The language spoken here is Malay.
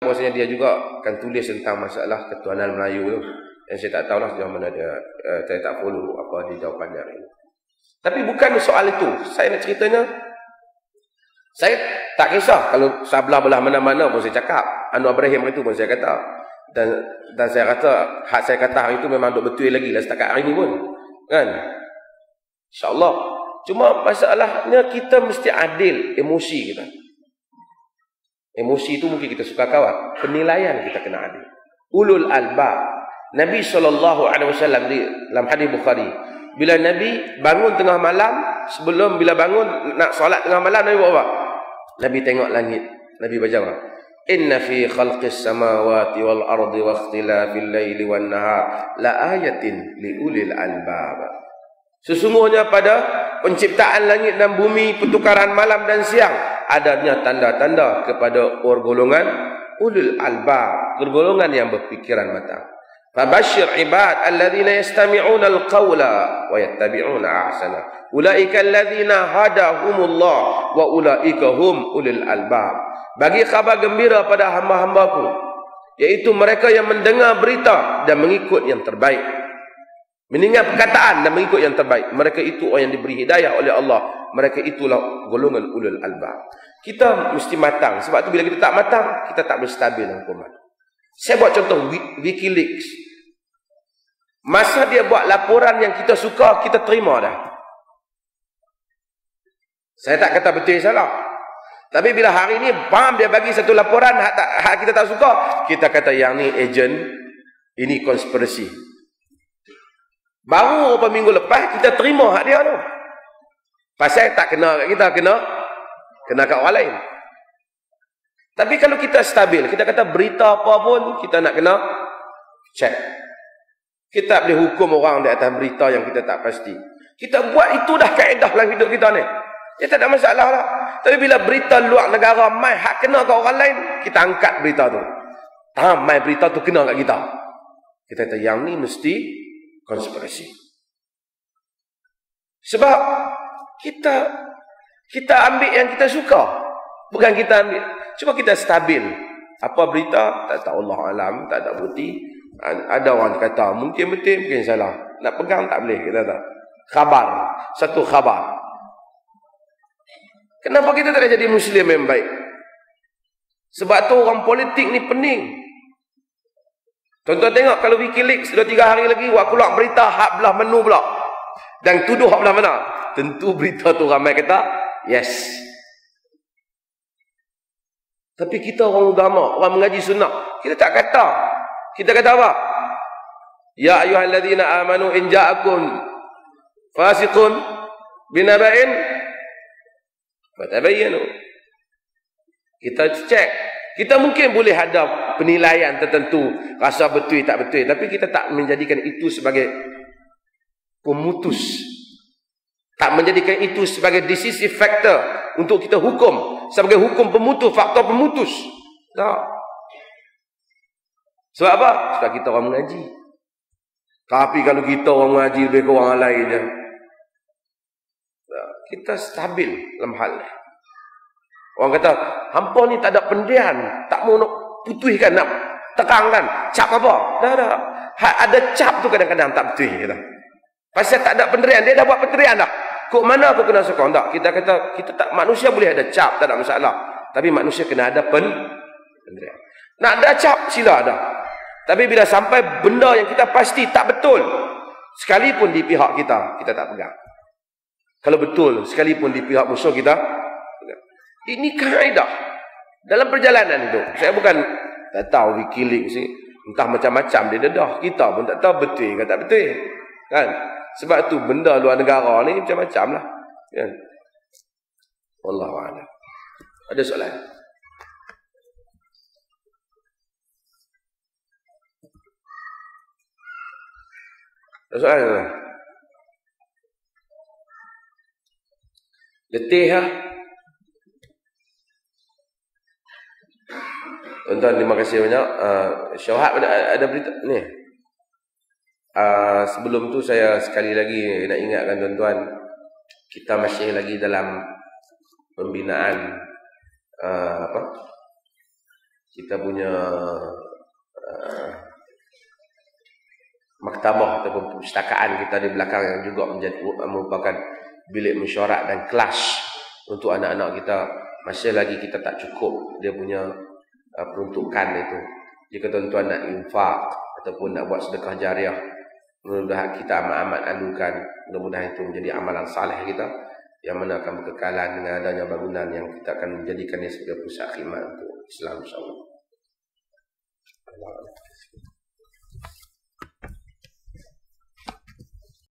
bahasanya dia juga akan tulis tentang masalah ketuhanan Melayu tu. Dan saya tak tahulah sejauh mana dia, saya tak follow apa dia jawapan dia hari ini. Tapi bukan soal itu. Saya nak ceritanya, saya tak kisah kalau sebelah-belah mana-mana pun saya cakap. Anwar Ibrahim itu pun saya kata. Dan saya kata, hak saya kata hari itu memang duk betul lagi lah setakat hari ini pun. Kan? InsyaAllah. Cuma masalahnya kita mesti adil emosi kita. Emosi itu mungkin kita suka kawat. Penilaian kita kena adil. Ulul albab. Nabi SAW di dalam hadis Bukhari. Bila Nabi bangun tengah malam, sebelum bila bangun nak solat tengah malam, Nabi buat apa? Nabi tengok langit. Nabi baca apa? Inna fi khalqis samawati wal ardi wa ikhtilafil laili wan nahar la ayatin li ulil albab. Sesungguhnya pada penciptaan langit dan bumi, pertukaran malam dan siang, adanya tanda-tanda kepada golongan ulul albab, golongan yang berfikiran matang. Fabashshir ibad alladhina yastami'una alqawla wa yattabi'una ahsana. Ulaika alladhina hadahumullah wa ulaika hum ulul albab. Bagi khabar gembira pada hamba-hambaku, yaitu mereka yang mendengar berita dan mengikut yang terbaik. Mendengar perkataan dan mengikut yang terbaik. Mereka itu orang yang diberi hidayah oleh Allah. Mereka itulah golongan ulul albab. Kita mesti matang. Sebab tu bila kita tak matang, kita tak boleh stabil dalam hukuman. Saya buat contoh Wikileaks. Masa dia buat laporan yang kita suka, kita terima dah. Saya tak kata betul salah. Tapi bila hari ni bam dia bagi satu laporan hak kita tak suka, kita kata yang ni agent, ini konspirasi. Baru beberapa minggu lepas kita terima hak dia tu. Pasal tak kena kat kita, kena kat orang lain. Tapi kalau kita stabil, kita kata berita apa pun kita nak kena check. Kita tak boleh hukum orang di atas berita yang kita tak pasti. Kita buat itu dah kaedah dalam hidup kita ni. Dia tak ada masalah lah. Tapi bila berita luar negara mai hak kena kat orang lain, kita angkat berita tu. Mai berita tu kena kat kita. Kita kata yang ni mesti konspirasi. Sebab kita ambil yang kita suka. Bukan kita ambil. Cuma kita stabil. Apa berita, tak tahu Allah alam, tak ada bukti. Ada orang kata mungkin betul, mungkin salah. Nak pegang tak boleh, kita tak. Khabar. Satu khabar. Kenapa kita tak jadi Muslim yang baik? Sebab tu orang politik ni pening. Tuan-tuan tengok kalau Wikileaks 2-3 hari lagi buat keluar berita hak belah menu pula. Dan tuduh hak belah mana? Tentu berita tu ramai kata yes. Tapi kita orang agama, orang mengaji sunnah, kita tak kata. Kita kata apa? Ya ayyuhalladzina amanu in ja'akum fasiqun binaba'in fatabayyanu. Kita cek. Kita mungkin boleh ada penilaian tertentu, rasa betul tak betul, tapi kita tak menjadikan itu sebagai pemutus. Tak menjadikan itu sebagai decisive factor untuk kita hukum, sebagai hukum pemutus, faktor pemutus. Tak. Sebab apa? Sebab kita orang mengaji. Tapi kalau kita orang mengaji lebih ke orang lain je, kita stabil dalam hal ni. Orang kata, hampa ni tak ada pendian, tak mau nak putuskan, nak terangkan. Cap apa? Dah. Ada cap tu kadang-kadang tak betul. Kata. Pasal tak ada pendirian, dia dah buat pendirian dah. Kok mana aku kena sokong? Tak, kita kata, kita tak, manusia boleh ada cap, tak ada masalah. Tapi manusia kena ada pendirian. Nak ada cap, sila ada. Tapi bila sampai benda yang kita pasti tak betul, sekalipun di pihak kita, kita tak pegang. Kalau betul, sekalipun di pihak musuh kita, ini kaedah dalam perjalanan itu. Saya bukan tak tahu Wikileaks ni, entah macam-macam dia dedah. Kita pun tak tahu betul ke tak betul. Kan? Sebab tu benda luar negara ni macam-macam lah. Kan? Wallahu a'lam. Ada soalan? Ada soalan? Letih lah. Tuan-tuan, terima kasih banyak. Syawhab ada berita ni. Sebelum tu saya sekali lagi nak ingatkan tuan-tuan, kita masih lagi dalam pembinaan kita punya maktabah ataupun perpustakaan kita di belakang yang juga merupakan bilik mesyuarat dan kelas untuk anak-anak kita. Masih lagi kita tak cukup dia punya peruntukan itu. Jika tuan-tuan nak infak ataupun nak buat sedekah jariah, mudah-mudahan kita amat-amat alukan. Mudah-mudahan itu menjadi amalan saleh kita yang mana akan berkekalan dengan adanya bangunan yang kita akan menjadikannya sebagai pusat khidmat untuk Islam, insya-Allah.